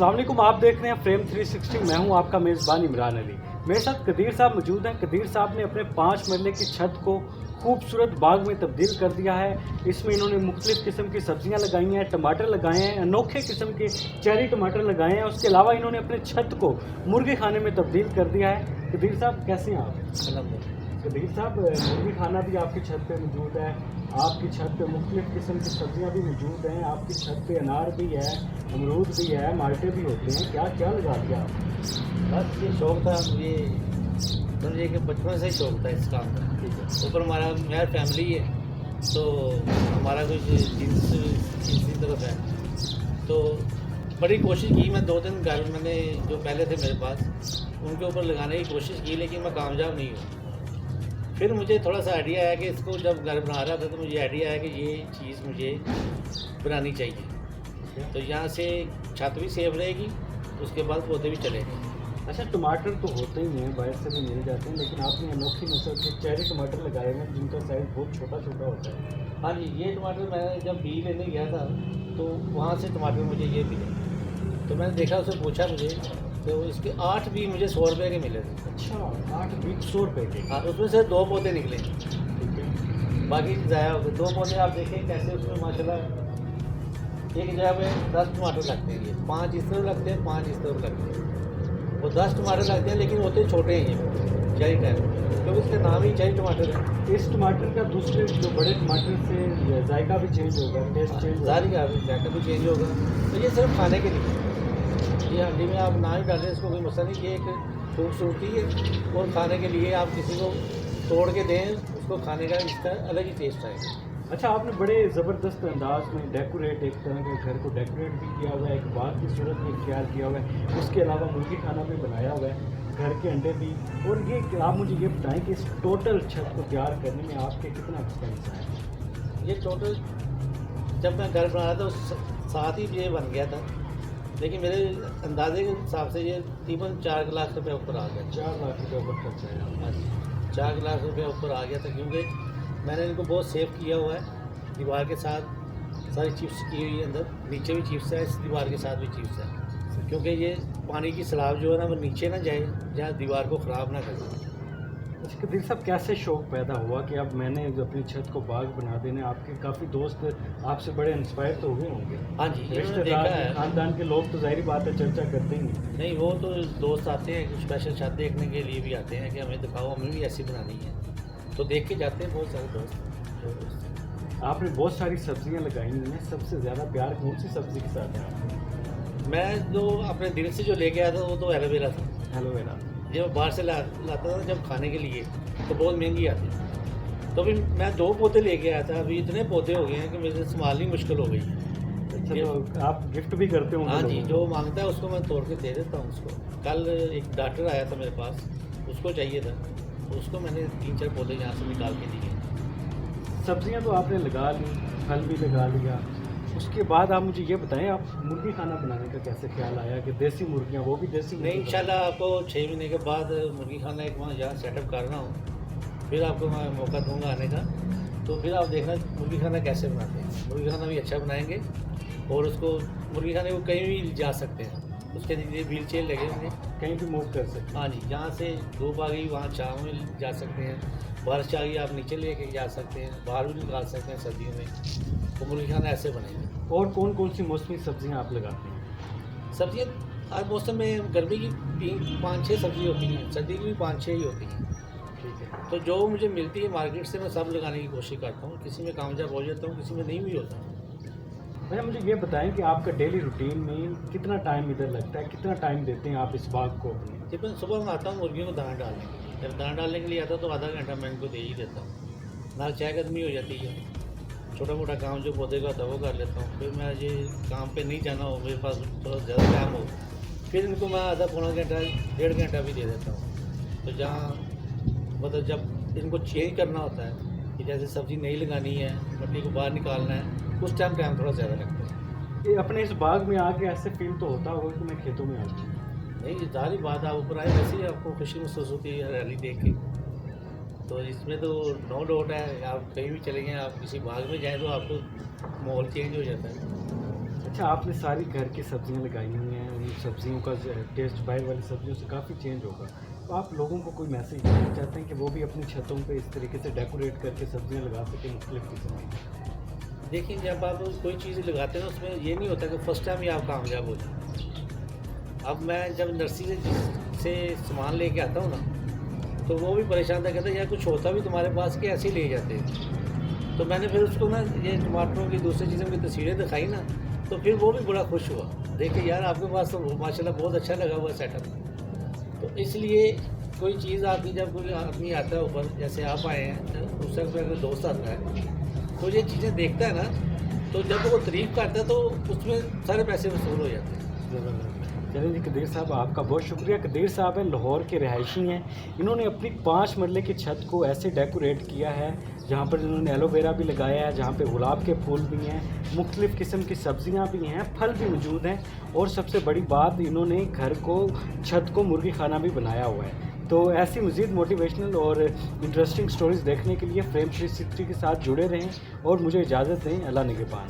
अस्सलाम वालेकुम, आप देख रहे हैं फ्रेम 360। मैं हूं आपका मेज़बान इमरान अली। मेरे साथ कदीर साहब मौजूद हैं। कदीर साहब ने अपने 5 मरले की छत को खूबसूरत बाग में तब्दील कर दिया है। इसमें इन्होंने मुख्तलिफ़ किस्म की सब्जियां लगाई हैं, टमाटर लगाए हैं, अनोखे किस्म के चेरी टमाटर लगाए हैं। उसके अलावा इन्होंने अपने छत को मुर्गी खाने में तब्दील कर दिया है। कदीर साहब कैसे हैं आप? कदीर साहब, मुर्गी खाना भी आपकी छत पे मौजूद है। आपकी छत पे मुख्तलिफ़ किस्म की सब्जियां भी मौजूद हैं। आपकी छत पे अनार भी है, अमरूद भी है, माल्टे भी होते हैं। क्या क्या लगा दिया आपने? बस ये शौक था मुझे, समझिए कि बचपन से ही शौक था इस काम का। ठीक है। ऊपर हमारा मेरा फैमिली है, तो हमारा कुछ जीन्स इसी तरफ है। तो बड़ी कोशिश की, मैं 2-3 घर मैंने जो पहले थे मेरे पास उनके ऊपर लगाने की कोशिश की, लेकिन मैं कामयाब नहीं हुआ। फिर मुझे थोड़ा सा आइडिया आया कि इसको जब घर बना रहा था तो मुझे आइडिया आया कि ये चीज़ मुझे बनानी चाहिए। तो यहाँ से छत भी सेफ रहेगी, उसके बाद पौधे भी चलेंगे। अच्छा, टमाटर तो होते ही हैं, बाहर से भी मिल जाते हैं, लेकिन आपने अनोखी नस्ल के चेरी टमाटर लगाए हैं जिनका साइज़ बहुत छोटा छोटा होता है। हाँ जी, ये टमाटर मैं जब बी लेने गया था तो वहाँ से टमाटर मुझे ये मिले, तो मैंने देखा, उससे पूछा मुझे, तो इसके 8 बी मुझे 100 रुपये के मिले थे। अच्छा, 8 बीज 100 रुपये के। हाँ, उसमें से 2 पौधे निकले, ठीक है। बाकी ज़ाया हो गए। 2 पौधे आप देखें कैसे उसमें माशाल्लाह एक जगह पे 10 टमाटर लगते हैं, ये 5 इस तरफ लगते हैं, 5 इस तरफ लगते हैं। वो 10 टमाटर लगते हैं, लेकिन होते छोटे हैं ये चेरी टाइप, क्योंकि इसका नाम ही चेरी टमाटर है। इस टमाटर का दूसरे जो बड़े टमाटर से जायका भी चेंज होगा, टेस्ट चेंज होगा। ज़ाहिर है जायका भी चेंज होगा। तो ये सिर्फ खाने के लिए, ये हंडी में आप ना ही डालें, इसको कोई मसला नहीं। ये एक खूबसूरती है, और खाने के लिए आप किसी को तोड़ के दें, उसको खाने का इसका अलग ही टेस्ट आएगा। अच्छा, आपने बड़े ज़बरदस्त अंदाज में डेकोरेट, एक तरह के घर को डेकोरेट भी किया हुआ है, एक बाग की सूरत में ख्याल किया हुआ है। उसके अलावा मुर्गी खाना भी बनाया हुआ है, घर के अंडे भी। और ये आप मुझे ये बताएं कि इस टोटल छत को तैयार करने में आपके कितना एक्सपेंस आया? ये टोटल जब मैं घर बना रहा था उस साथ ही ये बन गया था, लेकिन मेरे अंदाजे के हिसाब से ये तकरीबन 4 लाख रुपये ऊपर आ गया। 4 लाख रुपये ऊपर खर्च आया। हाँ जी, 4 लाख रुपये ऊपर आ गया था, क्योंकि मैंने इनको बहुत सेव किया हुआ है। दीवार के साथ सारी चिप्स की हुई है, अंदर नीचे भी चिप्स है, इस दीवार के साथ भी चिप्स है, क्योंकि ये पानी की सैलाब जो है ना वो नीचे ना जाए, जहाँ दीवार को ख़राब ना करे। अच्छा कदीर साहब, कैसे शौक़ पैदा हुआ कि अब मैंने अपनी छत को बाग बना देने? आपके काफ़ी दोस्त आपसे बड़े इंस्पायर तो हुए होंगे। हाँ जी, ये मैंने देखा रिश्तेदार, है। खानदान के लोग तो ज़ाहिर बात है चर्चा करते ही हैं। नहीं, वो तो दोस्त आते हैं, स्पेशल छत देखने के लिए भी आते हैं कि हमें दिखाओ, हमें भी ऐसी बनानी है, तो देख के जाते हैं बहुत सारे दोस्त। आपने बहुत सारी सब्जियां लगाई हुई हैं, सबसे ज़्यादा प्यार कौन सी सब्ज़ी के साथ है आपको? मैं जो अपने दिल से जो लेके आया था वो तो एलोवेरा था। एलोवेरा। जब बाहर से लाता था जब खाने के लिए, तो बहुत महंगी आती, तो भी मैं 2 पौधे लेके आया था। अभी इतने पौधे हो गए हैं कि मुझे संभालनी मुश्किल हो गई है। अच्छा, तो आप गिफ्ट भी करते होंगे? हाँ जी, लोगों जो को? मांगता है उसको मैं तोड़ के दे देता हूँ उसको। कल एक डॉक्टर आया था मेरे पास, उसको चाहिए था, तो उसको मैंने 3-4 पौधे यहाँ से निकाल के दिए। सब्जियां तो आपने लगा ली, फल भी लगा लिया, उसके बाद आप मुझे ये बताएं, आप मुर्गी खाना बनाने का कैसे ख्याल आया कि देसी मुर्गियाँ, वो भी देसी नहीं, मुर्गी इंशाल्लाह आपको 6 महीने के बाद मुर्गी खाना एक वहाँ जहाँ सेटअप करना हो, फिर आपको मैं मौका दूंगा आने का, तो फिर आप देखना मुर्गी खाना कैसे बनाते हैं। मुर्गी खाना भी अच्छा बनाएंगे, और उसको मुर्गी खाने को कहीं भी जा सकते हैं, उसके लिए व्हील चेयर लगे होंगे, कहीं भी मूव कर सकते हाँ जी। जहाँ से धूप आ गई वहाँ छाँव में जा सकते हैं, बारिश आ गई आप नीचे लेके जा सकते हैं, बाहर भी निकाल सकते हैं सर्दियों में। तो मुर्गी खाना ऐसे बनेगा। हैं। और कौन कौन सी मौसमी सब्जियां आप लगाते हैं? सब्जियाँ हर मौसम में, गर्मी की 5-6 सब्जी होती हैं, सर्दी की भी 5-6 ही होती हैं। ठीक है। तो जो मुझे मिलती है मार्केट से मैं सब लगाने की कोशिश करता हूँ, किसी में कामयाब हो जाता हूँ, किसी में नहीं भी होता। भैया मुझे ये बताएं कि आपका डेली रूटीन में कितना टाइम इधर लगता है, कितना टाइम देते हैं आप इस बाग को अपने? तकरीबन सुबह मैं आता हूँ मुर्गियों को दाना डालने के लिए। जब दाना डालने के लिए आता हूँ तो आधा घंटा मैं इनको दे ही देता हूँ। नाल चाय कदमी हो जाती है, छोटा मोटा काम जो पौधे का होता है वो कर लेता हूँ। फिर मैं ये काम पे नहीं जाना हो, मेरे पास थोड़ा ज़्यादा टाइम हो, फिर इनको मैं आधा पौना घंटा 1.5 घंटा भी दे देता हूँ। तो जहाँ मतलब जब इनको चेंज करना होता है कि जैसे सब्ज़ी नहीं लगानी है, मट्टी को बाहर निकालना है, उस टाइम थोड़ा ज़्यादा लगता है। ये अपने इस बाग में आके ऐसे फील तो होता होगा कि मैं खेतों में आ गया। नहीं, जाहिर बात, आप ऊपर आए वैसे ही आपको खुशी महसूस होती है हरियाली देख के। तो इसमें तो नो डाउट है, आप कहीं भी चले गए, आप किसी बाग में जाएँ तो आपको माहौल चेंज हो जाता है। अच्छा, आपने सारी घर की सब्जियां लगाई हुई हैं, सब्जियों का टेस्ट बाहर वाली सब्जियों से काफ़ी चेंज होगा। तो आप लोगों को कोई मैसेज देना चाहते हैं कि वो भी अपनी छतों पे इस तरीके से डेकोरेट करके सब्जियां लगा सकें मुख्तलिफ किस्म की? देखिए, जब आप कोई चीज़ लगाते हैं ना, उसमें ये नहीं होता कि फ़र्स्ट टाइम ही आप कामयाब हो जाए। अब मैं जब नर्सरी से सामान लेके आता हूँ ना, तो वो भी परेशान था, कहते यार कुछ होता भी तुम्हारे पास कि ऐसे ही ले जाते हैं। तो मैंने फिर उसको ना ये टमाटरों की दूसरी चीज़ों की तस्वीरें दिखाई ना, तो फिर वो भी बड़ा खुश हुआ, देखिए यार आपके पास तो माशाल्लाह बहुत अच्छा लगा हुआ सेटअप। तो इसलिए कोई चीज़ आपकी जब कोई आदमी आता है ऊपर, जैसे आप आए हैं, उस वक्त अगर दोस्त आता है तो ये चीज़ें देखता है ना, तो जब वो तारीफ़ करता है तो उसमें सारे पैसे वसूल हो जाते हैं। ज़बरदस्त। चलिए जी, कदीर साहब आपका बहुत शुक्रिया। कदीर साहब हैं, लाहौर के रहायशी हैं। इन्होंने अपनी 5 मरले की छत को ऐसे डेकोरेट किया है, जहाँ पर इन्होंने एलोवेरा भी लगाया है, जहाँ पे गुलाब के फूल भी हैं, मुख्तलिफ़ किस्म की सब्जियाँ भी हैं, फल भी मौजूद हैं, और सबसे बड़ी बात, इन्होंने घर को, छत को मुर्गी खाना भी बनाया हुआ है। तो ऐसी मज़ीद मोटिवेशनल और इंटरेस्टिंग स्टोरीज़ देखने के लिए फ्रेम 360 के साथ जुड़े रहें और मुझे इजाज़त दें। अल्लाह निगहबान।